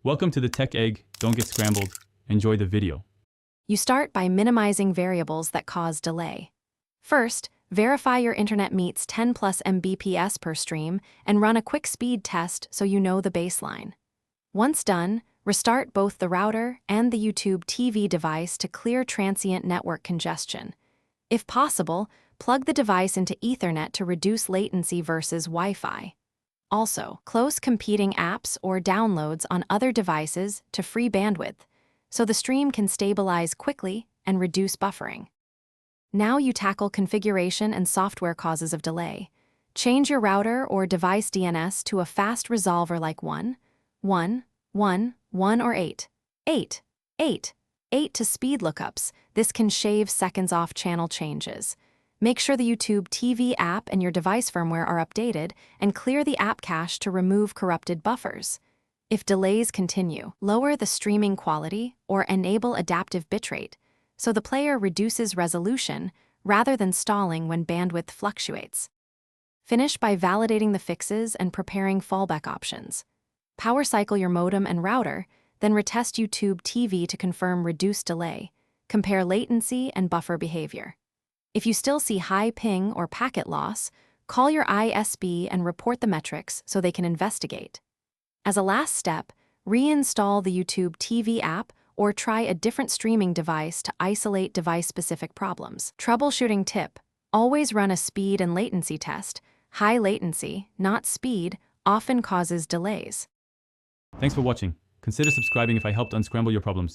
Welcome to the Tech Egg. Don't get scrambled. Enjoy the video. You start by minimizing variables that cause delay. First, verify your internet meets 10 plus Mbps per stream and run a quick speed test so you know the baseline. Once done, restart both the router and the YouTube TV device to clear transient network congestion. If possible, plug the device into Ethernet to reduce latency versus Wi-Fi. Also, close competing apps or downloads on other devices to free bandwidth, so the stream can stabilize quickly and reduce buffering. Now you tackle configuration and software causes of delay. Change your router or device DNS to a fast resolver like 1, 1, 1, 1 or 8, 8, 8, 8 to speed lookups. This can shave seconds off channel changes. Make sure the YouTube TV app and your device firmware are updated and clear the app cache to remove corrupted buffers. If delays continue, lower the streaming quality or enable adaptive bitrate, so the player reduces resolution rather than stalling when bandwidth fluctuates. Finish by validating the fixes and preparing fallback options. Power cycle your modem and router, then retest YouTube TV to confirm reduced delay. Compare latency and buffer behavior. If you still see high ping or packet loss, call your ISP and report the metrics so they can investigate. As a last step, reinstall the YouTube TV app or try a different streaming device to isolate device-specific problems. Troubleshooting tip: always run a speed and latency test. High latency, not speed, often causes delays. Thanks for watching. Consider subscribing if I helped unscramble your problems.